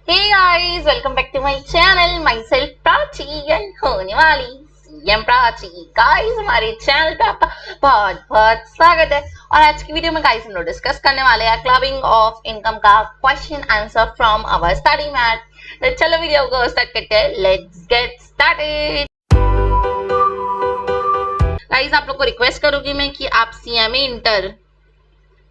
Hey guys, welcome back to my channel. Myself Prachi and होने वाली CM Prachi. Guys हमारे channel पे आपका बहुत बहुत स्वागत है और आज की वीडियो में गाइस हम लोग डिस्कस करने वाले हैं क्लबिंग ऑफ इनकम का question answer from our study mat. तो चलो वीडियो को स्टार्ट करते हैं। Let's get started. गाइस आप लोग को रिक्वेस्ट करूंगी मैं कि आप सीएमए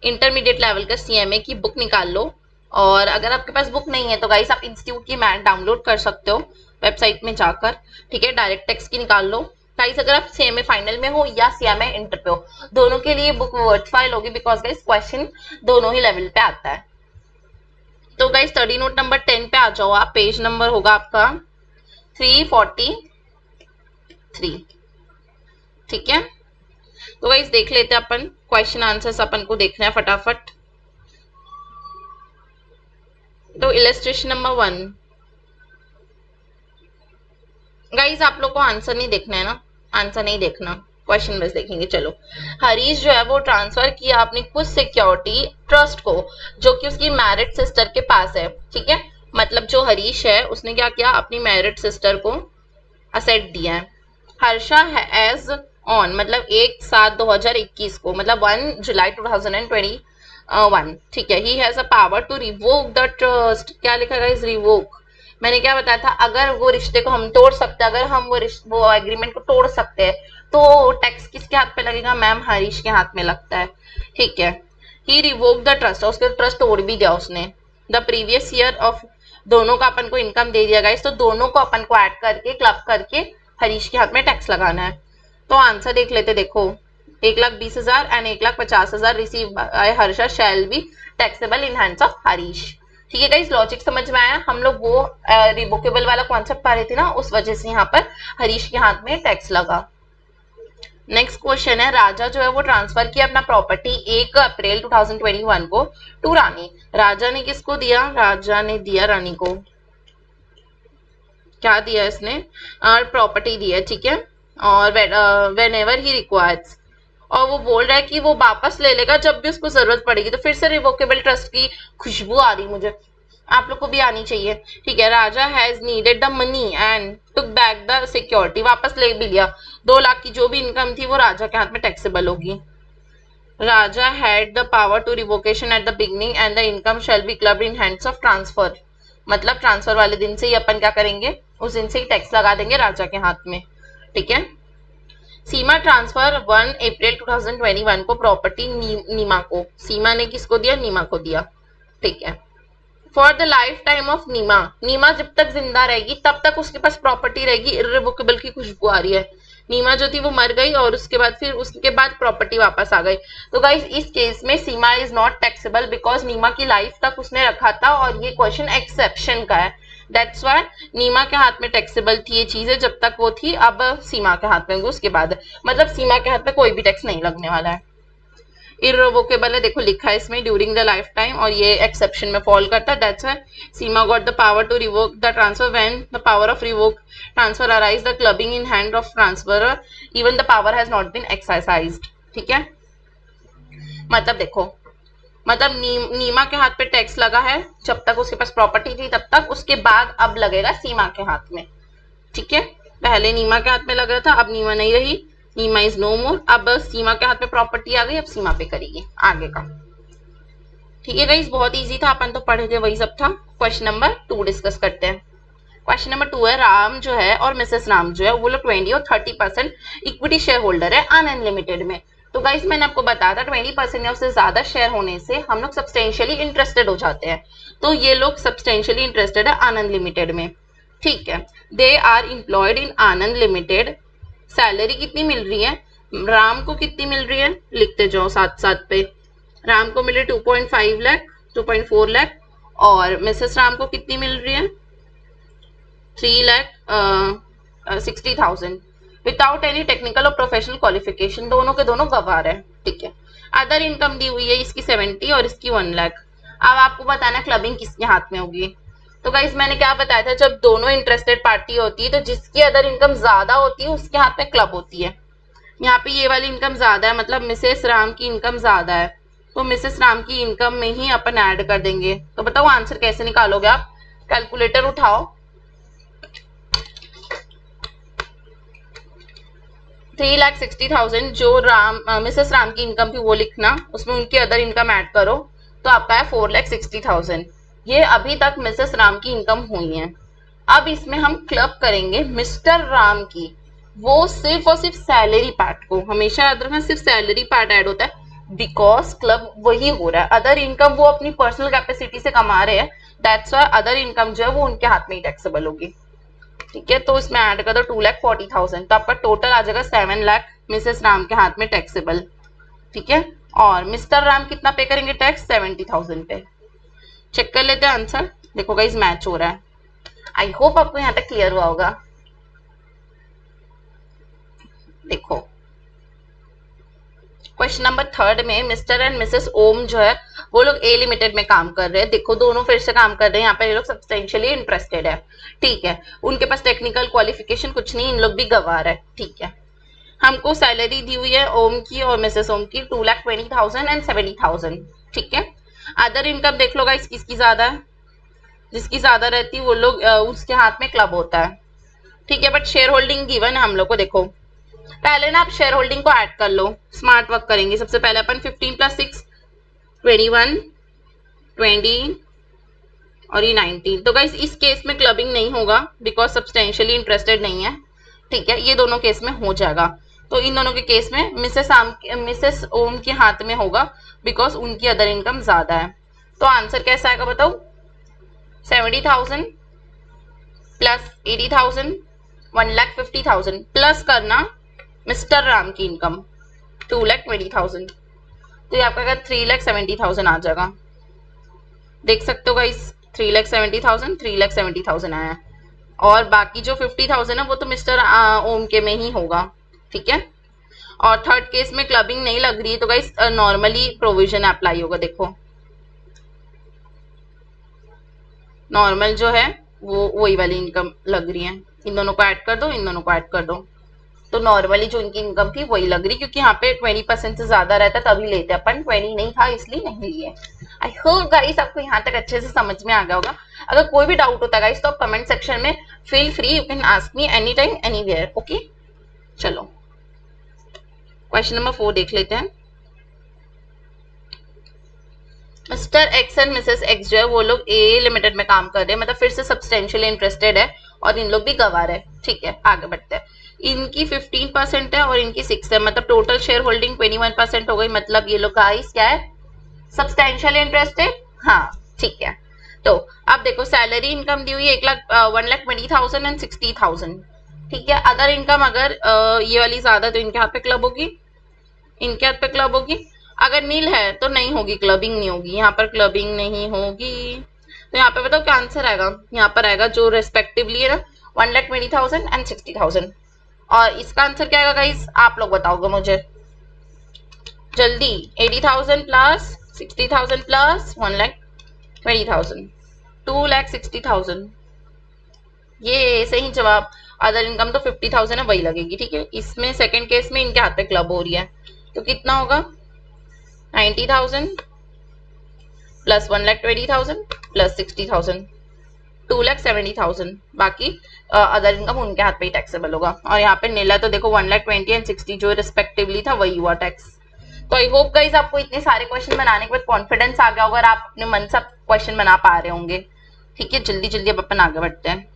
इंटरमीडिएट लेवल का सीएमए की बुक निकाल लो, और अगर आपके पास बुक नहीं है तो गाइस आप इंस्टीट्यूट की मैट डाउनलोड कर सकते हो वेबसाइट में जाकर। ठीक है, डायरेक्ट टेक्स्ट की निकाल लो। गाइस अगर आप सीएमए फाइनल में हो या सीएमए इंटर पे हो, दोनों के लिए बुक वर्थवाइल होगी, बिकॉज गाइस क्वेश्चन दोनों ही लेवल पे आता है। तो गाइस स्टडी नोट नंबर 10 पे आ जाओ आप। पेज नंबर होगा आपका 343। ठीक है, तो गाइस देख लेते हैं अपन क्वेश्चन आंसर्स, अपन को देखना है फटाफट। तो इलस्ट्रेशन नंबर 1। गाइस आप लोग को आंसर नहीं देखना है ना, आंसर नहीं देखना, क्वेश्चन बस देखेंगे। चलो, हरीश जो है वो ट्रांसफर किया अपनी कुछ सिक्योरिटी ट्रस्ट को, जो कि उसकी मैरिड सिस्टर के पास है। ठीक है, मतलब जो हरीश है उसने क्या किया, अपनी मैरिड सिस्टर को असेट दिया है। हर्षा एज ऑन मतलब 1/7/2021 को, मतलब 1 जुलाई 2021। ठीक है, he has a power to revoke the trust. क्या लिखा है गाइस, रिवोक। मैंने क्या बताया था, अगर वो रिश्ते को हम तोड़ सकते हैं, अगर हम वो एग्रीमेंट को तोड़ सकते हैं, तो टैक्स किसके हाथ पे लगेगा, मैम हरीश के हाथ में लगता है। ठीक है, ही रिवोक द ट्रस्ट, उसके ट्रस्ट तोड़ भी दिया उसने। द प्रीवियस ईयर ऑफ, दोनों का अपन को इनकम दे दिया गाइस, तो दोनों को अपन को ऐड करके क्लब करके हरीश के हाथ में टैक्स लगाना है। तो आंसर देख लेते, देखो 1,20,000 and 1,50,000 receive by Harsha shall be taxable in hands of Harish. ठीक है गाइस, लॉजिक समझ में आया। हम लोग वो रिवोकेबल वाला कॉन्सेप्ट पा रहे थे ना, उस वजह से यहाँ पर हरीश के हाथ में टैक्स लगा। नेक्स्ट क्वेश्चन है, राजा जो है वो ट्रांसफर किया अपना प्रॉपर्टी 1 अप्रैल 2021 को टू रानी। राजा ने किसको दिया, राजा ने दिया रानी को। क्या दिया इसने, प्रॉपर्टी दी है। ठीक है, और वेन एवर ही रिक्वायर्स, और वो बोल रहा है कि वो वापस ले लेगा जब भी उसको जरूरत पड़ेगी। तो फिर से रिवोकेबल ट्रस्ट की खुशबू आ रही मुझे, आप लोग को भी आनी चाहिए। ठीक है, Raja has needed the money and took back the security, वापस ले भी लिया। 2 लाख की जो भी इनकम थी वो राजा के हाथ में टैक्सेबल होगी। Raja had the power to revocation at the beginning and the income shall be clubbed in hands of transfer, मतलब ट्रांसफर वाले दिन से ही अपन क्या करेंगे, उस दिन से ही टैक्स लगा देंगे राजा के हाथ में। ठीक है, सीमा ट्रांसफर 1 अप्रैल 2021 को प्रॉपर्टी नीमा को। सीमा ने किसको दिया, नीमा को दिया। ठीक है, for the life time of Neema, Neema जब तक जिंदा रहेगी तब तक उसके पास प्रॉपर्टी रहेगी। इररिवोकेबल की खुशबू आ रही है। नीमा जो थी वो मर गई और उसके बाद प्रॉपर्टी वापस आ गई। तो गाइस इस केस में सीमा इज नॉट टैक्सेबल, बिकॉज नीमा की लाइफ तक उसने रखा था, और ये क्वेश्चन एक्सेप्शन का है। दैट्स वाई नीमा के हाथ में टैक्सेबल थी ये चीजें जब तक वो थी, अब सीमा के हाथ में होंगी उसके बाद, मतलब सीमा के हाथ में कोई भी टैक्स नहीं लगने वाला है। इररिवोकेबल है, देखो लिखा है इसमें ड्यूरिंग द लाइफ टाइम, और ये एक्सेप्शन में फॉल करता है। That's why Seema got the power to revoke the transfer when the power of revoke transfer arise the clubbing in hand of transfer even the power has not been exercised. ठीक है, मतलब देखो, मतलब नीमा के हाथ पे टैक्स लगा है जब तक उसके पास प्रॉपर्टी थी तब तक, उसके बाद अब लगेगा सीमा के हाथ में। ठीक है, पहले नीमा के हाथ में लग रहा था, अब नीमा नहीं रही, नीमा इज नो मोर, अब सीमा के हाथ में प्रॉपर्टी आ गई, अब सीमा पे करेगी आगे का। ठीक है गाइस, बहुत इजी था, अपन तो पढ़े थे वही सब था। क्वेश्चन नंबर 2 डिस्कस करते हैं। क्वेश्चन नंबर 2 है, राम जो है और मिसेस राम जो है वो लोग 20 और 30% इक्विटी शेयर होल्डर है अनलिमिटेड में। तो गाइस मैंने आपको बताया था 20% या उससे ज्यादा शेयर होने से हम लोग सब्सटेंशियली इंटरेस्टेड हो जाते हैं, तो ये लोग सब्सटेंशियली इंटरेस्टेड है आनंद लिमिटेड में। ठीक है, they are employed in Anand limited. Salary कितनी मिल रही है, राम को कितनी मिल रही है, लिखते जाओ साथ साथ पे। राम को मिले 2.5 लाख, 2.4 लाख, और मिसेस राम को कितनी मिल रही है, 3,60,000 विदाउट एनी टेक्निकल और प्रोफेशनल क्वालिफिकेशन, दोनों के दोनों गवार है। ठीक है, अदर इनकम दी हुई है इसकी 70 और इसकी 1 लाख। अब आपको बताना क्लबिंग किसके हाथ में होगी। तो गाइस मैंने क्या बताया था, जब दोनों इंटरेस्टेड पार्टी होती है तो जिसकी अदर इनकम ज्यादा होती है उसके हाथ में क्लब होती है। यहाँ पे ये वाली इनकम ज्यादा है, मतलब मिसेस राम की इनकम ज्यादा है, तो मिसेस राम की इनकम में ही अपन ऐड कर देंगे। तो बताओ आंसर कैसे निकालोगे आप, कैलकुलेटर उठाओ। 3,60,000 जो मिसेस राम की इनकम थी वो लिखना, उसमें उनकी अदर इनकम ऐड करो तो आपका है 4,60,000। ये अभी तक मिसेस राम की इनकम हुई है। अब इसमें हम क्लब करेंगे मिस्टर राम की, वो सिर्फ और सिर्फ सैलरी पार्ट को, हमेशा याद रखना सिर्फ सैलरी पार्ट ऐड होता है बिकॉज क्लब वही हो रहा है। अदर इनकम वो अपनी पर्सनल कैपेसिटी से कमा रहे हैं, दैट्स व्हाई अदर इनकम जो है वो उनके हाथ में ही टैक्सेबल होगी। ठीक है, तो इसमें ऐड कर दो 2,40,000, तो आपका टोटल आ जाएगा 7 लाख मिसेस राम के हाथ में टैक्सेबल। ठीक है, और मिस्टर राम कितना पे करेंगे टैक्स? 70,000 पे। चेक कर लेते हैं आंसर। देखो गाइस मैच हो रहा है। आई होप आपको यहाँ तक क्लियर हुआ होगा। देखो क्वेश्चन नंबर 3 में मिस्टर एंड मिसेस ओम जो है वो लोग ए लिमिटेड में काम कर रहे हैं। देखो दोनों फिर से काम कर रहे हैं, यहाँ पे ये लोग सब्सटेंशियली इंटरेस्टेड है। ठीक है, उनके पास टेक्निकल क्वालिफिकेशन कुछ नहीं, इन लोग भी गवार है। ठीक है, हमको सैलरी दी हुई है ओम की और मिसेस ओम की 2,20,000 एंड 70,000। ठीक है, अदर इनकम देख लो गाइस किसकी ज्यादा है, जिसकी ज्यादा रहती है वो लोग उसके हाथ में क्लब होता है। ठीक है, बट शेयर होल्डिंग गिवन है हम लोग को। देखो पहले ना आप शेयर होल्डिंग को ऐड कर लो, स्मार्ट वर्क करेंगे। सबसे पहले अपन 15 + 6 21 20 और ये 19। तो गाइस इस केस में क्लबिंग नहीं होगा बिकॉज सब्सटेंशियली इंटरेस्टेड नहीं है। ठीक है, ये दोनों केस में हो जाएगा। तो इन दोनों के केस में मिसेस ओम के हाथ में होगा बिकॉज उनकी अदर इनकम ज्यादा है। तो आंसर कैसा आएगा बताओ? 70,000 प्लस 80,000 1,50,000 प्लस करना मिस्टर राम की इनकम 2,20,000, तो ये आपका 3,70,000 आ जाएगा। देख सकते हो गाइस 3,70,000 3,70,000 आया है, और बाकी जो 50,000 है वो तो मिस्टर ओम के में ही होगा। ठीक है, और थर्ड केस में क्लबिंग नहीं लग रही है तो गाइस नॉर्मली प्रोविजन अप्लाई होगा। देखो नॉर्मल जो है वो वही वाली इनकम लग रही है, इन दोनों को ऐड कर दो, इन दोनों को ऐड कर दो, तो नॉर्मली जो इनकी इनकम थी वही लग रही, क्योंकि यहाँ पे 20% से ज्यादा रहता तभी लेते, अपन 20 नहीं था इसलिए नहीं लिए। आई होप गाइस आपको यहाँ तक अच्छे से समझ में आ गया होगा। अगर कोई भी डाउट होता है गाइस तो आप कमेंट सेक्शन में feel free, you can ask me any time anywhere. Okay, चलो क्वेश्चन नंबर 4 देख लेते हैं। Mister x and Mrs x जो है वो लोग ए लिमिटेड में काम कर रहे हैं, मतलब फिर से सब्सटेंशियली इंटरेस्टेड है और इन लोग भी गवार है। ठीक है, आगे बढ़ते हैं। इनकी 15% है और इनकी 6 है, मतलब टोटल शेयर होल्डिंग 21% हो गई। मतलब ये लोग गाइस क्या है? Substantially interested. हाँ ठीक है, तो अब देखो सैलरी इनकम दी हुई है 1,20,000 एंड 60,000। ठीक है, अदर इनकम अगर ये वाली ज्यादा तो इनके हाथ पे क्लब होगी, इनके हाथ पे क्लब होगी। अगर नील है तो नहीं होगी, क्लबिंग नहीं होगी, यहाँ पर क्लबिंग नहीं होगी। तो यहाँ पे बताओ क्या आंसर आएगा? यहाँ पर आएगा जो रेस्पेक्टिवली है ना 1,20,000 एंड 60,000। और इसका आंसर क्या आएगा गाइस? आप लोग बताओगे मुझे जल्दी। 80,000 प्लस 60,000 प्लस 1,20,000 2,60,000, ये सही जवाब। अदर इनकम तो 50,000 है वही लगेगी। ठीक है, इसमें सेकंड केस में इनके हाथ पे क्लब हो रही है तो कितना होगा? 90,000 प्लस 1,20,000 प्लस 60,000 2,70,000। बाकी अदर इनकम उनके हाथ पे ही टैक्सेबल होगा। और यहाँ पे नीला तो देखो 1,20,000 एंड 60 जो रिस्पेक्टिवली था वही हुआ टैक्स। तो आई होप गाइस आपको इतने सारे क्वेश्चन बनाने के बाद कॉन्फिडेंस आ गया होगा और आप अपने मन से क्वेश्चन बना पा रहे होंगे। ठीक है, जल्दी जल्दी अब अपन आगे बढ़ते हैं।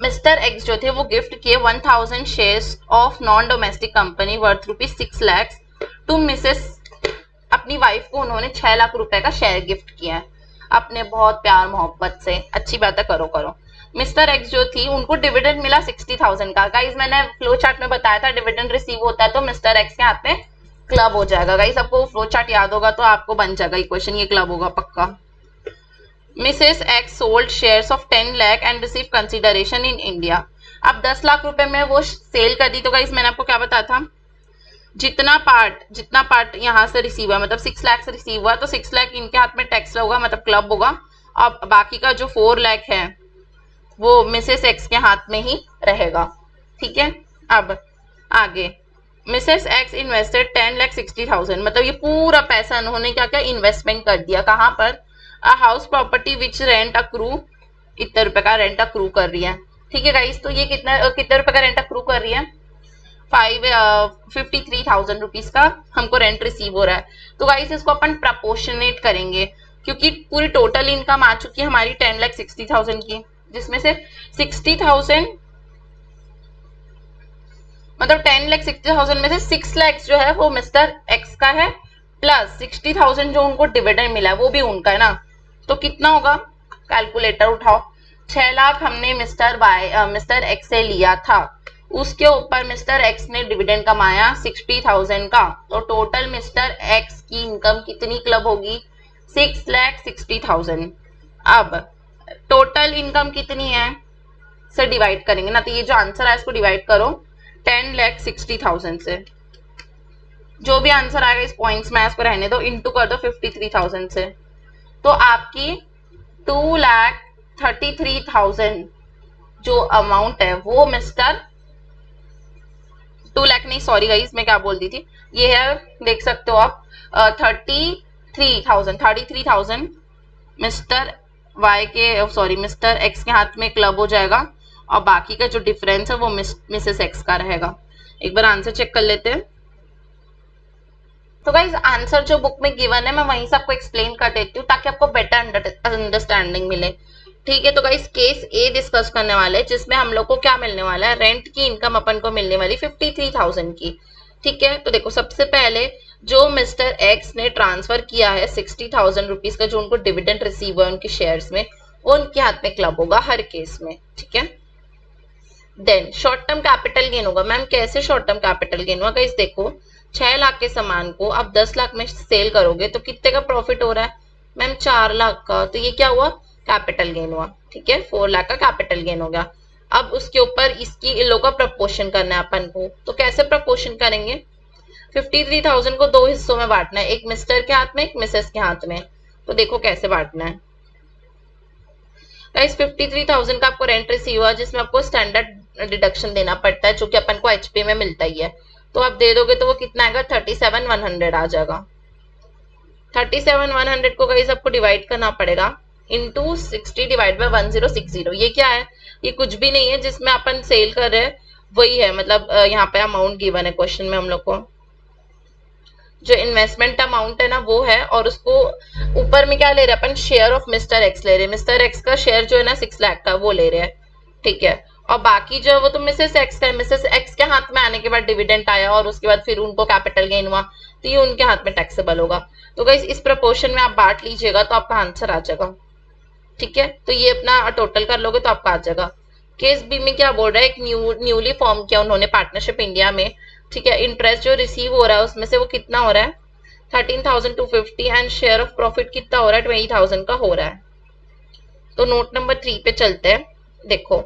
मिस्टर एक्स जो थे वो गिफ्ट किए 1,000 shares of non domestic company worth ₹6 lakh to Mrs, अपनी वाइफ को उन्होंने 6 लाख रुपए का शेयर गिफ्ट किया है अपने बहुत प्यार मोहब्बत से। अच्छी बात है, करो करो। मिस्टर एक्स जो थी उनको डिविडेंड मिला 60,000 का। गाइस मैंने फ्लो चार्ट में बताया था डिविडेंड रिसीव होता है तो मिस्टर एक्स के हाथ में क्लब हो जाएगा। गाइस आपको फ्लो चार्ट याद होगा तो आपको बन जाएगा इक्वेशन, ये क्लब होगा पक्का। Mrs x sold shares of 10 lakh and receive consideration in India. अब 10 लाख रुपए में वो सेल कर दी तो गाइस मैंने आपको क्या बताया था? जितना पार्ट यहाँ से रिसीव हुआ, मतलब 6 लाख से रिसीव हुआ तो 6 लाख इनके हाथ में टैक्स होगा, मतलब क्लब होगा। अब बाकी का जो 4 लाख है वो मिसेस एक्स के हाथ में ही रहेगा। ठीक है, अब आगे मिसेस एक्स इन्वेस्टेड 10,60,000, मतलब ये पूरा पैसा उन्होंने क्या क्या इन्वेस्टमेंट कर दिया कहाँ पर, a house property which rent accrue, कितने रुपए का रेंट अक्रू कर रही है। ठीक है गाइस, तो ये कितने रुपए का रेंट अक्रू कर रही है, 53,000 रुपीज का हमको रेंट रिसीव हो रहा है। तो गाइस इसको अपन प्रपोर्शनेट करेंगे, क्योंकि पूरी टोटल इनकम आ चुकी है हमारी 10,60,000 की, जिसमें से 60,000 मतलब 10,60,000 में से 6 लाख जो है वो मिस्टर एक्स का है, प्लस 60,000 जो उनको डिविडेंड मिला है वो भी उनका है ना। तो कितना होगा, कैलकुलेटर उठाओ। 6 लाख हमने मिस्टर एक्स से लिया था, उसके ऊपर मिस्टर एक्स ने डिविडेंड कमाया 60,000 का, तो टोटल मिस्टर एक्स की इनकम कितनी क्लब होगी, 6,60,000। अब टोटल इनकम कितनी है से डिवाइड करेंगे ना, तो ये जो आंसर है इसको डिवाइड करो 10,60,000 से, जो भी आंसर आएगा इस पॉइंट्स में इसको रहने दो, इंटू कर दो 53,000 से, तो आपकी 2,33,000 जो अमाउंट है वो मिस्टर 2 लाख नहीं, सॉरी गाइस मैं क्या बोल दी थी, ये है देख सकते हो आप 33,000 मिस्टर वाई के सॉरी मिस्टर एक्स के हाथ में क्लब हो जाएगा, और बाकी का जो डिफरेंस है वो मिसेस एक्स का रहेगा। एक बार आंसर चेक कर लेते हैं। तो गाइज आंसर जो बुक में गिवन है मैं वहीं से आपको एक्सप्लेन कर देती हूँ ताकि आपको बेटर अंडरस्टैंडिंग मिले। ठीक है, तो गाइज केस ए डिस्कस करने वाले हैं, जिसमें हम लोग को क्या मिलने वाला है, रेंट की इनकम अपन को मिलने वाली 53,000 की। ठीक है, तो देखो सबसे पहले जो मिस्टर एक्स ने ट्रांसफर किया है 60,000 रुपीज का, जो उनको डिविडेंड रिसीव हुआ उनके शेयर्स में, वो उनके हाथ में क्लब होगा हर केस में। ठीक है, then short term capital gain होगा। मैम कैसे शॉर्ट टर्म कैपिटल गेन होगा, गाइस देखो 6 लाख के सामान को आप 10 लाख में सेल करोगे तो कितने का प्रॉफिट हो रहा है मैम, 4 लाख का, तो ये क्या हुआ, कैपिटल गेन हुआ। ठीक है, 4 लाख का कैपिटल गेन हो गया। अब उसके ऊपर इसकी इन लोगों का प्रपोर्शन करना है अपन को, तो कैसे प्रपोर्शन करेंगे, 53,000 को दो हिस्सों में बांटना है, एक मिस्टर के हाथ में एक मिसेस के हाथ में। तो देखो कैसे बांटना है गाइस, 53,000 का आपको रेंट रिसीव हुआ जिसमें आपको स्टैंडर्ड डिडक्शन देना पड़ता है जो कि अपन को एचपी में मिलता ही है, तो आप दे दोगे तो वो कितना आएगा 37,100 आ जाएगा। 37,100 को गाइस आपको डिवाइड करना पड़ेगा इंटू 60 डिवाइड बाय 1060। ये क्या है, ये कुछ भी नहीं है, जिसमें अपन सेल कर रहे हैं वही है, मतलब यहाँ पे अमाउंट गिवन है क्वेश्चन में हम लोग को, जो इन्वेस्टमेंट अमाउंट है ना वो है, और उसको ऊपर में क्या ले रहे हैं अपन, शेयर ऑफ मिस्टर एक्स ले रहे हैं, मिस्टर एक्स का शेयर जो है ना 6 लाख का वो ले रहे हैं। ठीक है, और बाकी जो है वो तो मिसेस एक्स का है, मिसेस एक्स के हाथ में आने के बाद डिविडेंड आया और उसके बाद फिर उनको कैपिटल गेन हुआ, तो ये उनके हाथ में टैक्सेबल होगा। तो गाइस इस प्रपोर्शन में आप बांट लीजिएगा तो आपका आंसर आ जाएगा। ठीक है, तो ये अपना टोटल कर लोगे तो आपका आ जाएगा। केस बी में क्या बोल रहा है, एक न्यूली फॉर्म किया उन्होंने पार्टनरशिप इंडिया में। ठीक है, इंटरेस्ट जो रिसीव हो रहा है उसमें से वो कितना हो रहा है 13,250, एंड शेयर ऑफ प्रॉफिट कितना हो रहा है 20,000 का हो रहा है। तो नोट नंबर 3 पे चलते हैं। देखो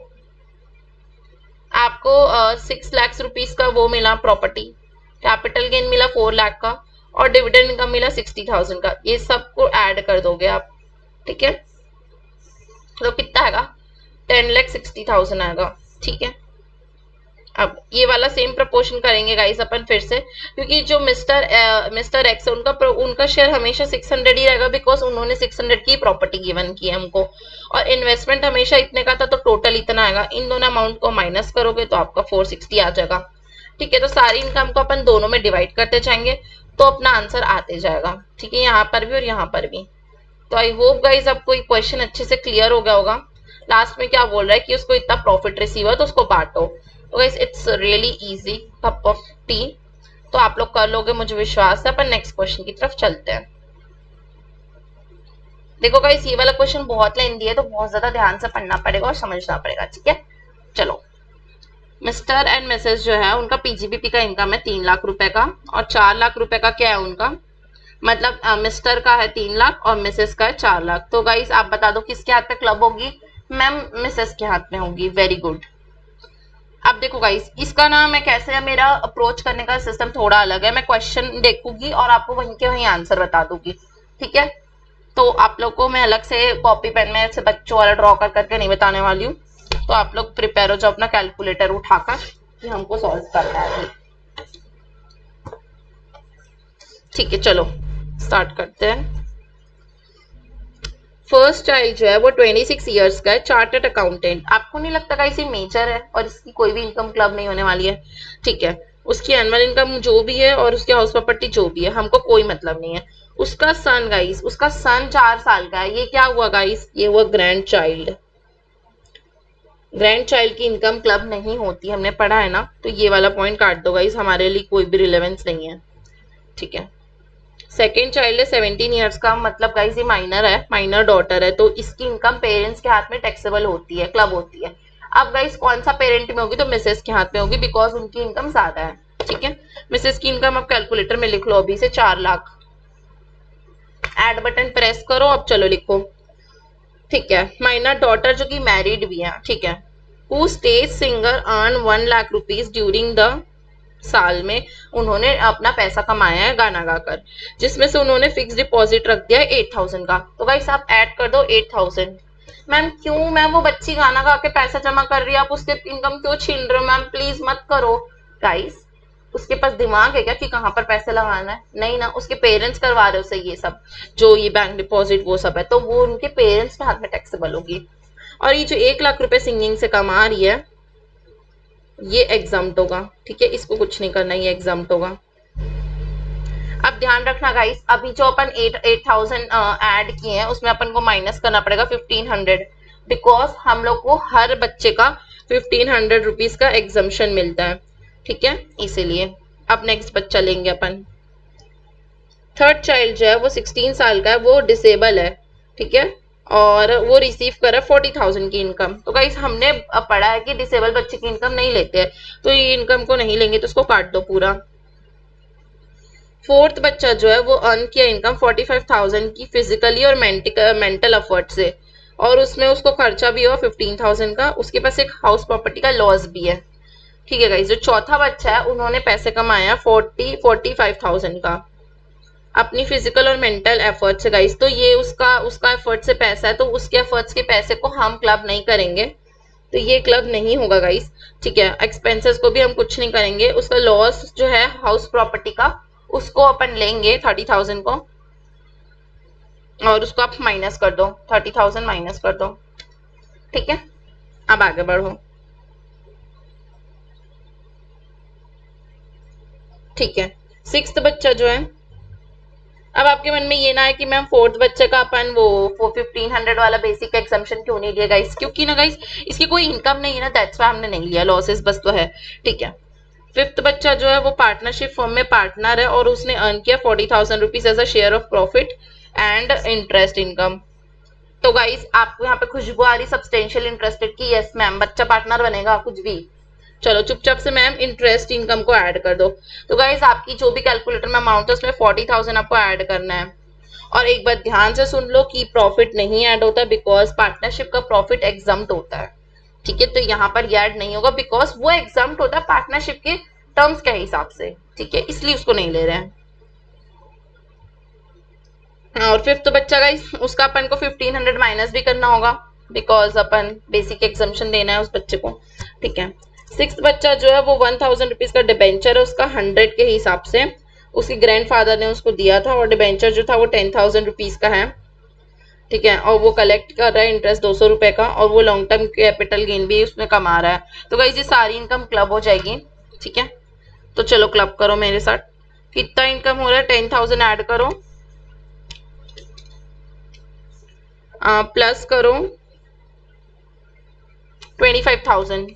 आपको 6 लाख रुपीज का वो मिला प्रॉपर्टी, कैपिटल गेन मिला 4 लाख का, और डिविडेंड इनकम मिला 60,000 का, ये सबको ऐड कर दोगे आप। ठीक है, तो कितना आएगा 10,60,000 आएगा। ठीक है, अब ये वाला सेम प्रपोर्शन करेंगे गाइस अपन फिर से, क्योंकि जो मिस्टर एक्स है उनका शेयर हमेशा 600 ही रहेगा, बिकॉज उन्होंने 600 की प्रॉपर्टी गिवन की है हमको, और इन्वेस्टमेंट हमेशा इतने का था तो टोटल इतना आएगा। इन दोनों अमाउंट को माइनस करोगे तो आपका 460 आ जाएगा। ठीक है, तो सारी इनकम को अपन दोनों में डिवाइड करते जाएंगे तो अपना आंसर आते जाएगा। ठीक है, यहाँ पर भी और यहाँ पर भी। तो आई होप गाइज आपको ये क्वेश्चन अच्छे से क्लियर हो गया होगा। लास्ट में क्या बोल रहा है कि उसको इतना प्रॉफिट रिसीव है तो उसको बांटो। तो guys it's really easy cup of T, तो आप लोग कर लोगे मुझे विश्वास है। अपन नेक्स्ट क्वेश्चन की तरफ चलते हैं। देखो गाइस ये वाला क्वेश्चन बहुत लेंदी है तो बहुत ज्यादा ध्यान से पढ़ना पड़ेगा और समझना पड़ेगा। ठीक है, चलो मिस्टर एंड मिसेस जो है उनका पीजीबीपी का इनकम है 3 लाख रुपए का, और 4 लाख रुपए का क्या है उनका, मतलब मिस्टर का है 3 लाख और मिसेस का है 4 लाख। तो गाइस आप बता दो किसके हाथ पे क्लब होगी, मैम मिसेस के हाथ में होगी। Very good. अब देखो गाइस इसका ना मैं कैसे, मेरा अप्रोच करने का सिस्टम थोड़ा अलग है, मैं क्वेश्चन देखूंगी और आपको वहीं के वहीं आंसर बता दूंगी। ठीक है, तो आप लोग को मैं अलग से कॉपी पेन में से बच्चों वाला ड्रॉ कर करके नहीं बताने वाली हूँ, तो आप लोग प्रिपेयर हो जाओ अपना कैलकुलेटर उठाकर कि हमको सॉल्व करना है। ठीक है, चलो स्टार्ट करते हैं। फर्स्ट चाइल्ड जो है वो 26 ईयर्स का है, चार्टर्ड अकाउंटेंट। आपको नहीं लगता गाइस ये मेजर है और इसकी कोई भी इनकम क्लब नहीं होने वाली है? ठीक है, उसकी एनुअल इनकम जो भी है और उसकी हाउस प्रॉपर्टी जो भी है हमको कोई मतलब नहीं है। उसका सन गाइस, उसका सन 4 साल का है। ये क्या हुआ गाइस? ये हुआ ग्रैंड चाइल्ड। ग्रैंड चाइल्ड की इनकम क्लब नहीं होती, हमने पढ़ा है ना। तो ये वाला पॉइंट काट दो गाइस, हमारे लिए कोई भी रिलेवेंस नहीं है। ठीक है, सेकेंड चाइल्ड है 17 ईयर्स का, मतलब गाइस ये माइनर है, माइनर डॉटर है, तो इसकी इनकम पेरेंट्स के हाथ में टैक्सेबल होती है, क्लब होती है। अब गाइस कौन सा पेरेंट में होगी? तो मिसेस के हाथ में होगी, बिकॉज उनकी इनकम ज्यादा है। ठीक है, मिसेस की इनकम अब कैलकुलेटर में लिख लो अभी से, 4 लाख। ऐड बटन प्रेस करो, अब चलो लिखो। ठीक है, माइनर डॉटर जो कि मैरिड भी है, ठीक है, who stays singer earn 1 lakh rupees during the साल में उन्होंने अपना पैसा कमाया है गाना गाकर, जिसमें से उन्होंने फिक्स डिपॉजिट रख दिया है 8,000 का। तो गाइस आप ऐड कर दो 8,000। मैम क्यों? मैम वो बच्ची गाना गा के पैसा जमा कर रही है, आप उसके इनकम क्यों छीन रहे हो? मैम प्लीज मत करो। गाइस उसके पास दिमाग है क्या कि कहाँ पर पैसे लगाना है? नहीं ना, उसके पेरेंट्स करवा रहे हो सही ये सब, जो ये बैंक डिपॉजिट वो सब है, तो वो उनके पेरेंट्स के हाथ में टैक्सेबल होगी। और ये जो 1 लाख रुपए सिंगिंग से कमा रही है, ये एग्जाम्ट होगा। ठीक है, इसको कुछ नहीं करना, ये एग्जाम्ट होगा। अब ध्यान रखना गाइस, अभी जो अपन 8,000 ऐड किए हैं उसमें अपन को माइनस करना पड़ेगा 1,500, बिकॉज हम लोग को हर बच्चे का 1,500 रुपीज का एग्जाम्शन मिलता है। ठीक है, इसीलिए अब नेक्स्ट बच्चा लेंगे अपन। थर्ड चाइल्ड जो है वो 16 साल का है, वो डिसेबल है। ठीक है, और वो रिसीव कर 40,000 की इनकम। तो गाइस हमने पढ़ा है कि डिसेबल बच्चे की इनकम नहीं लेते हैं, तो ये इनकम को नहीं लेंगे, तो उसको काट दो पूरा। फोर्थ बच्चा जो है वो अर्न किया इनकम 45,000 की फिजिकली और मेंटल एफर्ट से, और उसमें उसको खर्चा भी हुआ 15,000 का। उसके पास एक हाउस प्रॉपर्टी का लॉस भी है। ठीक है गाइस, जो चौथा बच्चा है उन्होंने पैसे कमाया 45,000 का अपनी फिजिकल और मेंटल एफर्ट से गाइस। तो ये उसका उसका एफर्ट से पैसा है, तो उसके एफर्ट्स के पैसे को हम क्लब नहीं करेंगे, तो ये क्लब नहीं होगा गाइस। ठीक है, एक्सपेंसेस को भी हम कुछ नहीं करेंगे। उसका लॉस जो है हाउस प्रॉपर्टी का, उसको अपन लेंगे 30,000 को, और उसको आप माइनस कर दो, 30,000 माइनस कर दो। ठीक है, अब आगे बढ़ो। ठीक है, सिक्स्थ बच्चा जो है, अब आपके मन में ये ना है कि मैम फोर्थ बच्चे का अपन वो 1,500 वाला बेसिक एग्जाम्शन क्यों नहीं लिया गाइस? क्योंकि ना गाइस इसकी कोई इनकम नहीं है ना, दैट्स व्हाई हमने नहीं लिया, लॉसेस बस तो है। ठीक है, फिफ्थ बच्चा जो है वो पार्टनरशिप फर्म में पार्टनर है, और उसने अर्न किया 40,000 rupees as a share of profit and interest income. तो गाइस आपको यहाँ पे खुशबू आ रही सब्सटेंशियल इंटरेस्टेड की? यस मैम, बच्चा पार्टनर बनेगा कुछ भी। चलो चुपचाप से मैम इंटरेस्ट इनकम को ऐड कर दो। तो गाइस आपकी जो भी कैलकुलेटर में अमाउंट है उसमें 40,000 आपको ऐड करना है। और एक बात ध्यान से सुन लो कि प्रॉफिट नहीं ऐड होता, बिकॉज पार्टनरशिप का प्रॉफिट एग्जाम्प्ट होता है। ठीक है, तो यहाँ पर ये ऐड नहीं होगा, बिकॉज वो एग्जाम्प्ट होता है पार्टनरशिप के टर्म्स के हिसाब से। ठीक है, इसलिए उसको नहीं ले रहे हैं। हाँ, और फिफ्थ बच्चा गाइस, उसका अपन को 1,500 माइनस भी करना होगा, बिकॉज अपन बेसिक एग्जाम्शन देना है उस बच्चे को। ठीक है, सिक्स्थ बच्चा जो है वो 1,000 रुपीज का डिबेंचर है उसका, 100 के हिसाब से उसके ग्रैंडफादर ने उसको दिया था, और डिबेंचर जो था वो 10,000 रुपीज का है। ठीक है, और वो कलेक्ट कर रहा है इंटरेस्ट 200 रुपए का, और वो लॉन्ग टर्म कैपिटल गेन भी उसमें कमा रहा है। तो गाइस ये सारी इनकम क्लब हो जाएगी। ठीक है, तो चलो क्लब करो मेरे साथ। कितना इनकम हो रहा है? 10,000 ऐड करो, प्लस करो 25,000,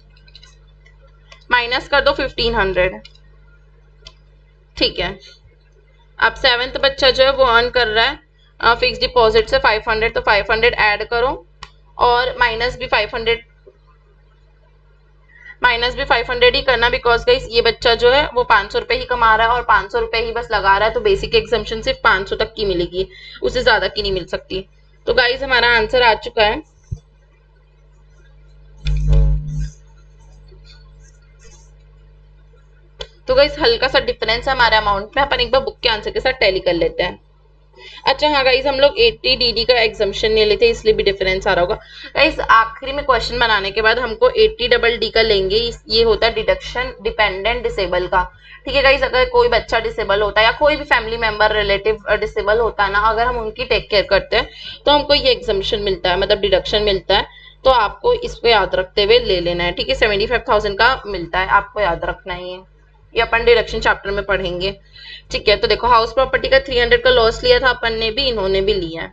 माइनस कर दो 1,500। ठीक है, अब सेवेंथ बच्चा जो है वो अर्न कर रहा है फिक्स डिपॉजिट से 500, तो 500 ऐड करो, और माइनस भी 500 ही करना, बिकॉज गाइस ये बच्चा जो है वो 500 रुपए ही कमा रहा है, और 500 रुपए ही बस लगा रहा है, तो बेसिक एग्जाम्शन सिर्फ 500 तक की मिलेगी, उससे ज्यादा की नहीं मिल सकती। तो गाइस हमारा आंसर आ चुका है। तो गाइस हल्का सा डिफरेंस है हमारे अमाउंट में, अपन एक बार बुक के आंसर के साथ टैली कर लेते हैं। अच्छा हाँ गाइस, हम लोग 80 डीडी का एग्जाम्पशन ले लेते हैं, इसलिए भी डिफरेंस आ रहा होगा गाइस। आखिरी में क्वेश्चन बनाने के बाद हमको 80 डबल डी का लेंगे, ये होता है डिडक्शन डिपेंडेंट डिसेबल का। ठीक है गाइस, अगर कोई बच्चा डिसेबल होता है या कोई भी फैमिली मेंबर रिलेटिव डिसेबल होता है ना, अगर हम उनकी टेक केयर करते हैं तो हमको ये एग्जाम्पशन मिलता है, मतलब डिडक्शन मिलता है। तो आपको इसको याद रखते हुए ले लेना है। ठीक है, 75,000 का मिलता है, आपको याद रखना है ये अपन डिडक्शन चैप्टर में पढ़ेंगे। ठीक है, तो देखो हाउस प्रॉपर्टी का 300 का लॉस लिया था अपन ने भी, इन्होंने भी लिया है।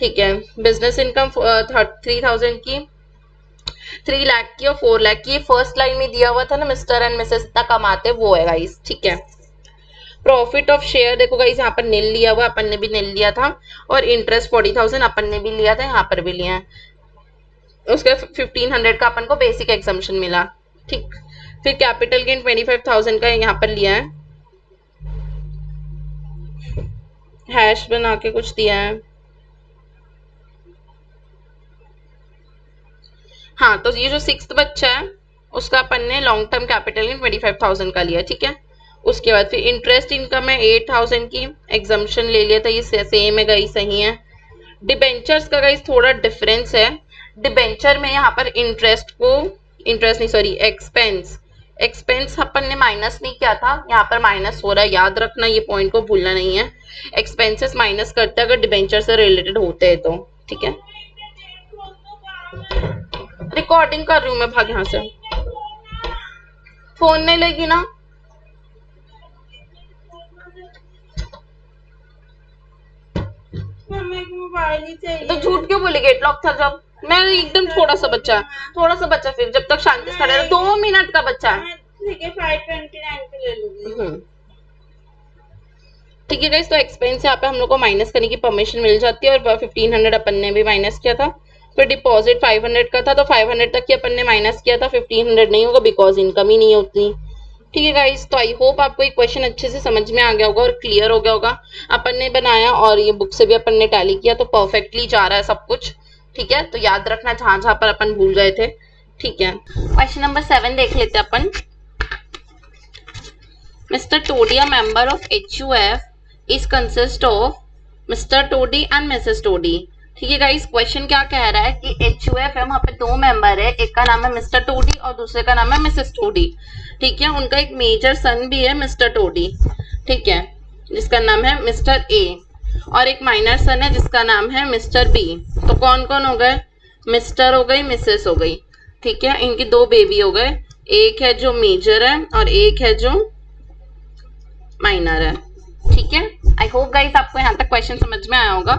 ठीक है, बिजनेस इनकम 3000 की, 3 लाख की और 4 लाख की, फर्स्ट लाइन में दिया हुआ था ना, मिस्टर एंड मिसेस इतना कमाते, वो है गाइस। ठीक है, प्रॉफिट ऑफ शेयर देखो गाइस, यहाँ पर नील लिया हुआ, अपन ने भी नील लिया था, और इंटरेस्ट 40,000 अपन ने भी लिया था, यहाँ पर भी लिया है। उसके 1500 का अपन को बेसिक एग्जाम्पशन मिला। ठीक, फिर कैपिटल गेन 25,000 का यहाँ पर लिया है, हैश बना के कुछ दिया है। हाँ, तो ये जो 6th बच्चा है उसका अपन ने लॉन्ग टर्म कैपिटल गेन 25,000 का लिया। ठीक है, उसके बाद फिर इंटरेस्ट इनकम है 8,000 की, एग्जाम्पशन ले लिया था, ये सेम है गई, सही है। डिबेंचर्स का गाइस थोड़ा डिफरेंस है, डिबेंचर में यहाँ पर इंटरेस्ट नहीं सॉरी एक्सपेंस अपन ने माइनस नहीं किया था, यहाँ पर माइनस हो रहा है, याद रखना, ये पॉइंट को भूलना नहीं है। एक्सपेंसेस माइनस करते हैं अगर डिबेंचर से रिलेटेड होते हैं तो। ठीक है, रिकॉर्डिंग कर रही हूँ मैं, भाग यहाँ से, फोन नहीं लेगी ना। मोबाइल ही चाहिए। तो झूठ क्यों बोली, गेट लॉक था जब। मैं एकदम थोड़ा सा बच्चा, फिर जब तक शांति से खड़े रहो, 2 मिनट का बच्चा है। ठीक है, 529 पे ले लूंगी। ठीक है गाइस, तो एक्सपेंस यहाँ पे हम लोग को माइनस करने की परमिशन मिल जाती है, और 1500 अपन ने भी माइनस किया था। फिर डिपॉजिट 500 का था, तो 500 तक ही अपन ने माइनस किया था, 1500 नहीं होगा बिकॉज इनकम ही नहीं है उतनी। ठीक है गाइस, तो आई होप आपको ये क्वेश्चन अच्छे से समझ में आ गया होगा और क्लियर हो गया होगा। अपन ने बनाया और ये बुक से भी अपन ने टैली किया, तो परफेक्टली जा रहा है सब कुछ। ठीक है, तो याद रखना जहां जहां पर अपन भूल गए थे। ठीक है, क्वेश्चन नंबर 7 देख लेते हैं अपन। Mister Todi, a member of HUF is consist of Mr. Todi and Mrs Todi. ठीक है गाइस, क्वेश्चन क्या कह रहा है कि HUF है, वहां पे 2 मेंबर है, एक का नाम है मिस्टर टोडी और दूसरे का नाम है मिसेस टोडी। ठीक है, उनका एक मेजर सन भी है मिस्टर टोडी, ठीक है, जिसका नाम है मिस्टर ए, और एक माइनर सन है जिसका नाम है मिस्टर बी। तो कौन कौन हो गए, मिस्टर हो गई, मिसेस हो गई। ठीक है, इनकी 2 बेबी हो गए, एक है जो मेजर है और एक है जो माइनर है। ठीक है, आई होप गाइस आपको यहाँ तक क्वेश्चन समझ में आया होगा।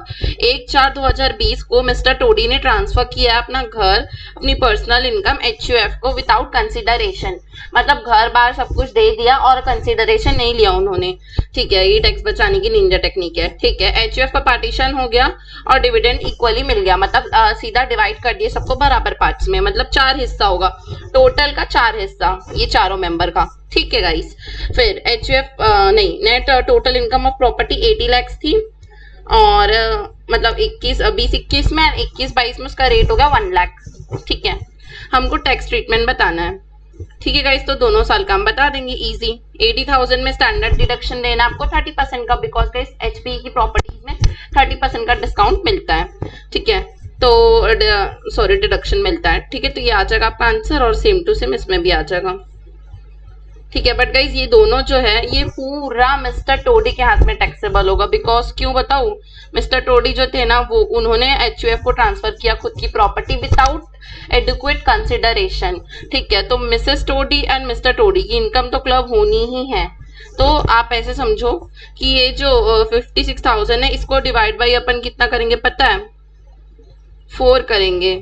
1/4/2020 को मिस्टर टोडी ने ट्रांसफर किया अपना घर, अपनी पर्सनल इनकम HUF को विदाउट कंसिडरेशन, मतलब घर बार सब कुछ दे दिया और कंसिडरेशन नहीं लिया उन्होंने। ठीक है, ये टैक्स बचाने की निंजा टेक्निक है। ठीक है, HUF का पार्टीशन हो गया और डिविडेंड इक्वली मिल गया, मतलब सीधा डिवाइड कर दिए सबको बराबर पार्ट्स में, मतलब 4 हिस्सा होगा, टोटल का 4 हिस्सा ये चारों मेंबर का। ठीक है गाइस, फिर HUF नहीं, net total income of property 80 lakh थी, और मतलब 20-21 में 21-22 में उसका रेट हो गया 1 लाख। ठीक है, हमको टैक्स ट्रीटमेंट बताना है। ठीक है गाइस, तो दोनों साल का हम बता देंगे, इजी। 80,000 में स्टैंडर्ड डिडक्शन देना आपको 30% का, बिकॉज गाइस HPE की प्रॉपर्टीज में 30% का डिस्काउंट मिलता है। ठीक है, तो सॉरी डिडक्शन मिलता है। ठीक है, तो ये आ जाएगा आपका आंसर, और सेम टू सेम इसमें भी आ जाएगा। ठीक है, बट गाइज ये दोनों जो है ये पूरा मिस्टर टोडी के हाथ में टैक्सेबल होगा, बिकॉज क्यों बताऊं, मिस्टर टोडी जो थे ना वो उन्होंने HUF को ट्रांसफर किया खुद की प्रॉपर्टी विदाउट एडिक्वेट कंसिडरेशन। ठीक है, तो Mrs Todi and mister Todi की इनकम तो क्लब होनी ही है। तो आप ऐसे समझो कि ये जो 56,000 है, इसको डिवाइड बाई अपन कितना करेंगे पता है, 4 करेंगे,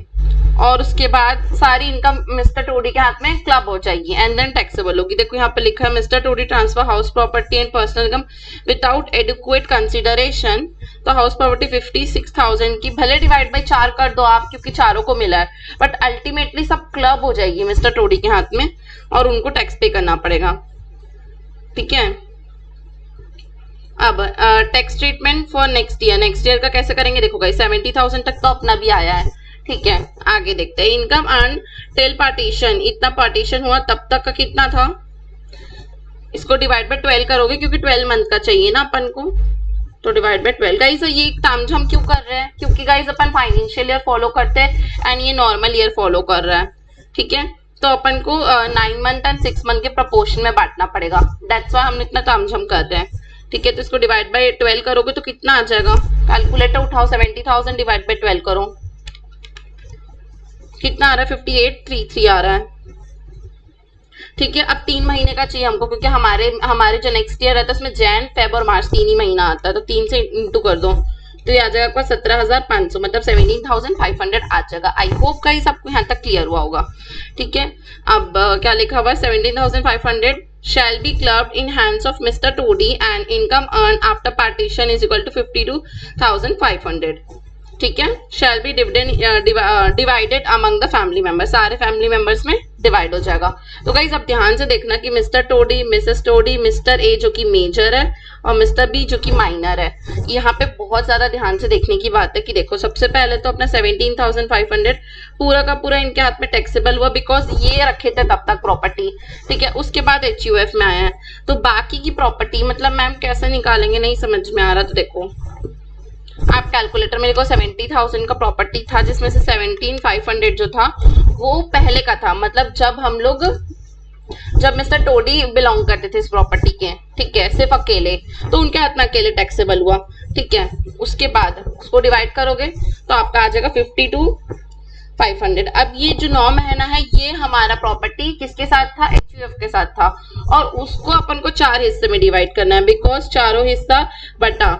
और उसके बाद सारी इनकम मिस्टर टोडी के हाथ में क्लब हो जाएगी एंड देन टैक्सेबल होगी। देखो यहाँ पे लिखा है mister Todi transfer house property and personal income without adequate consideration. तो हाउस प्रॉपर्टी 56,000 की भले डिवाइड बाई 4 कर दो आप, क्योंकि चारों को मिला है, बट अल्टीमेटली सब क्लब हो जाएगी मिस्टर टोडी के हाथ में और उनको टैक्स पे करना पड़ेगा। ठीक है, अब tax treatment for next year का कैसे करेंगे, देखो गाइस 70,000 तक तो अपना भी आया है। ठीक है, आगे देखते हैं। इनकम अर्न टिल पार्टीशन, इतना पार्टीशन हुआ तब तक का कितना था, इसको डिवाइड बाय 12 करोगे क्योंकि 12 मंथ का चाहिए ना अपन को। तो डिवाइड बाय 12 गाइस। ये तामझाम क्यों कर रहे हैं? क्योंकि गाइस अपन फाइनेंशियल ईयर फॉलो करते हैं एंड ये नॉर्मल ईयर फॉलो कर रहा है, ठीक है। तो अपन को 9 मंथ एंड 6 मंथ के प्रपोर्शन में बांटना पड़ेगा, दैट्स व्हाई हम इतना तामझाम कर रहे हैं, ठीक है। तो इसको डिवाइड बाय 12 करोगे तो कितना आ जाएगा? कैलकुलेटर उठाओ, 70,000 डिवाइड बाय 12 करो, कितना आ रहा है? 5833 आ रहा है, ठीक है। अब 3 महीने का चाहिए हमको, क्योंकि हमारे हमारे जो नेक्स्ट ईयर रहता है उसमें जैन, फेब और मार्च 3 ही महीना आता है, तो 3 से इंटू कर दो तो ये आ जाएगा आपका 17,500, मतलब 17,500 आ जाएगा। आई होप गाइस आपको यहाँ तक क्लियर हुआ होगा, ठीक है। अब क्या लिखा हुआ है? 17,500 shall be clubbed in hands of Mr. Todi and income earned after partition is equal to 52,500, ठीक है। Shall be divided among the family member, सारे फैमिली मेंबर्स में डिवाइड हो जाएगा। तो गाइज अब ध्यान से देखना कि mister Todi, Mrs Todi, mister A जो कि मेजर है और मिस्टर बी जो कि माइनर है, यहाँ पे बहुत ज्यादा ध्यान से देखने की बात है कि देखो सबसे पहले तो अपना 17,500 पूरा का पूरा इनके हाथ में टैक्सेबल हुआ, बिकॉज ये रखे थे तब तक प्रॉपर्टी, ठीक है। उसके बाद HUF में आया है, तो बाकी की प्रॉपर्टी मतलब मैम कैसे निकालेंगे, नहीं समझ में आ रहा। तो देखो आप कैलकुलेटर, मेरे को 70,000 का प्रॉपर्टी था जिसमें से 17,500 जो था वो पहले का था, मतलब जब मिस्टर टोडी बिलोंग करते थे इस प्रॉपर्टी के, ठीक है, सिर्फ अकेले, तो उनके हाथ में अकेले टैक्सेबल हुआ, ठीक है। उसके बाद उसको डिवाइड करोगे तो आपका आ जाएगा 52,500। अब ये जो 9 महीना है ये हमारा प्रॉपर्टी किसके साथ था? HUF के साथ था, और उसको अपन को 4 हिस्से में डिवाइड करना है, बिकॉज चारों हिस्सा बटा।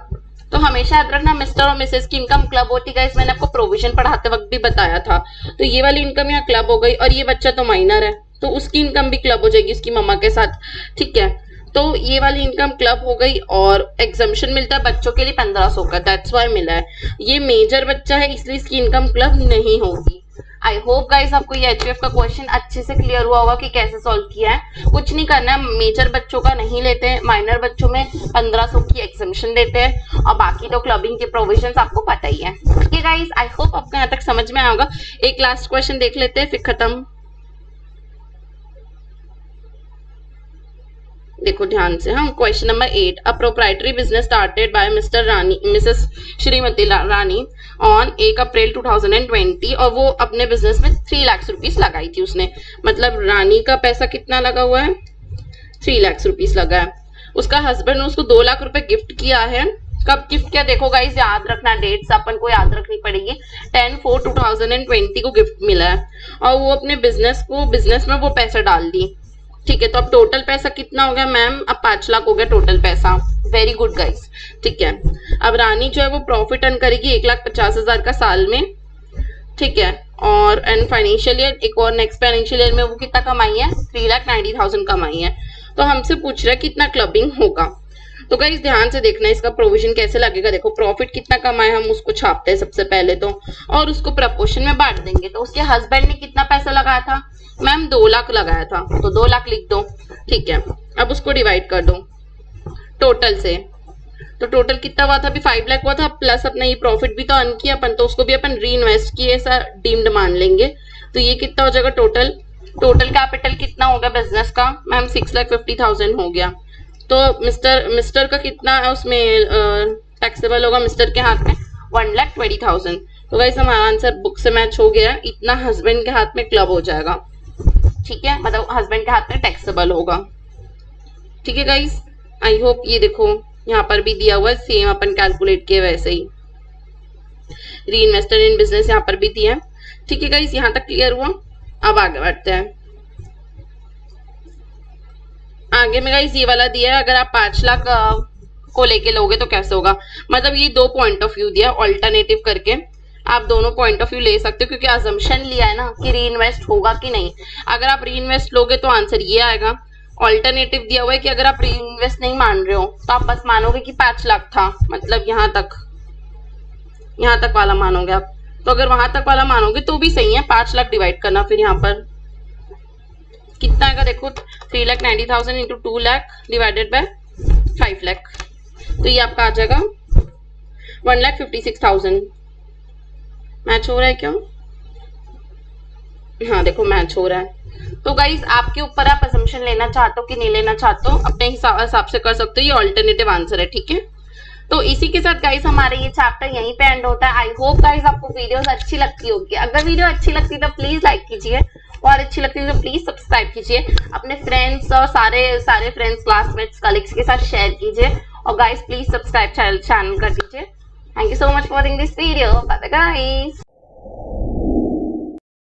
तो हमेशा याद रखना मिस्टर और मिसेस की इनकम क्लब होती है, मैंने आपको प्रोविजन पढ़ाते वक्त भी बताया था। तो ये वाली इनकम यहाँ क्लब हो गई, और ये बच्चा तो माइनर है तो उसकी इनकम भी क्लब हो जाएगी उसकी मम्मा के साथ, ठीक है। तो ये वाली इनकम क्लब हो गई, और एग्जम्पशन मिलता है बच्चों के लिए 1500 का, दैट्स व्हाई मिला है। ये मेजर बच्चा है इसलिए इसकी इनकम क्लब नहीं होगी। आई होप गाइस आपको ये HUF का क्वेश्चन अच्छे से क्लियर हुआ होगा कि कैसे सॉल्व किया है। कुछ नहीं करना है, मेजर बच्चों का नहीं लेते हैं, माइनर बच्चों में 1500 की एग्जम्पशन देते हैं, और बाकी तो क्लबिंग के प्रोविजंस आपको पता ही है, ठीक है गाइस। आई होप आपको यहाँ तक समझ में आया होगा। एक लास्ट क्वेश्चन देख लेते हैं फिर खत्म। देखो ध्यान से, हम question number 8, a proprietary business started by mister Rani, Mrs Shrimati Rani on 1 अप्रैल 2020, और वो अपने बिजनेस में 3 लाख रुपीस लगाई थी उसने, मतलब रानी का पैसा कितना लगा हुआ है? 3 लाख रुपीस लगा है। उसका हस्बैंड ने उसको 2 लाख रुपए गिफ्ट किया है। कब गिफ्ट किया? देखो गाइस याद रखना, डेट्स अपन को याद रखनी पड़ेगी। 10/4/2020 को गिफ्ट मिला है, और वो अपने बिजनेस में वो पैसा डाल दी, ठीक है। तो अब टोटल पैसा कितना हो गया मैम? अब 5 लाख हो गया टोटल पैसा। वेरी गुड गाइस, ठीक है। अब रानी जो है वो प्रॉफिट अर्न करेगी 1,50,000 का साल में, ठीक है। और एंड फाइनेंशियल ईयर, एक और नेक्स्ट फाइनेंशियल ईयर में वो कितना कमाई है? 3,90,000 कमाई है। तो हमसे पूछ रहा है कितना क्लबिंग होगा। तो गाइस ध्यान से देखना इसका प्रोविजन कैसे लगेगा। देखो प्रॉफिट कितना कमाया हम उसको छापते हैं सबसे पहले तो, और उसको प्रपोर्शन में बांट देंगे। तो उसके हस्बैंड ने कितना पैसा लगाया था मैम? 2 लाख लगाया था, तो 2 लाख लिख दो, ठीक है। अब उसको डिवाइड कर दो टोटल से, तो टोटल कितना हुआ था? अभी 5 लाख हुआ था, प्लस अपना ये प्रॉफिट भी तो अर्न किया अपन, तो उसको भी अपन री इन्वेस्ट किए ऐसा डीम्ड मान लेंगे। तो ये कितना हो जाएगा टोटल कैपिटल कितना होगा बिजनेस का मैम? 6,50,000 हो गया। तो मिस्टर का कितना है उसमें टैक्सेबल होगा मिस्टर के हाथ में? 1,20,000। तो गाइस हमारा आंसर बुक से मैच हो गया, इतना हस्बैंड के हाथ में क्लब हो जाएगा, ठीक है, मतलब हस्बैंड के हाथ में टैक्सेबल होगा, ठीक है गाइस। आई होप ये देखो यहाँ पर भी दिया हुआ है सेम अपन कैलकुलेट किए वैसे ही, री इन्वेस्टेड इन बिजनेस यहाँ पर भी दिया है, ठीक है गाइस। यहाँ तक क्लियर हुआ। अब आगे बढ़ते हैं। आगे में गाइस ये वाला दिया है, अगर आप 5 लाख को लेके लोगे तो कैसे होगा, मतलब ये 2 पॉइंट ऑफ व्यू दिया ऑल्टरनेटिव करके, आप दोनों पॉइंट ऑफ व्यू ले सकते हो, क्योंकि अजम्पशन लिया है ना कि री इन्वेस्ट होगा कि नहीं। अगर आप री इन्वेस्ट लोगे तो आंसर ये आएगा। ऑल्टरनेटिव दिया हुआ है कि अगर आप री इन्वेस्ट नहीं मान रहे हो तो आप बस मानोगे कि 5 लाख था, मतलब यहाँ तक वाला मानोगे आप। तो अगर वहां तक वाला मानोगे तो भी सही है, 5 लाख डिवाइड करना, फिर यहाँ पर कितना आएगा देखो, 3,90,000 into 2 lakh divided by 5 lakh, तो ये आपका आ जाएगा 1,56,000। मैच हो रहा है क्यों? हाँ देखो मैच हो रहा है। तो गाइज आपके ऊपर, आप असम्पशन लेना चाहते हो कि नहीं लेना चाहते हो, अपने हिसाब से कर सकते हो। ये ऑल्टरनेटिव आंसर है, ठीक है। तो इसी के साथ गाइस हमारे ये चैप्टर यहीं पे एंड होता है। आई होप गाइस आपको वीडियोस अच्छी लगती होगी। अगर वीडियो अच्छी लगती है तो प्लीज लाइक कीजिए और अच्छी लगती है तो प्लीज सब्सक्राइब कीजिए, अपने फ्रेंड्स और सारे फ्रेंड्स, क्लासमेट्स, कलीग्स के साथ शेयर कीजिए और गाइस प्लीज सब्सक्राइब चैनल कर दीजिए। Thank you so much for watching this video. Bye bye guys.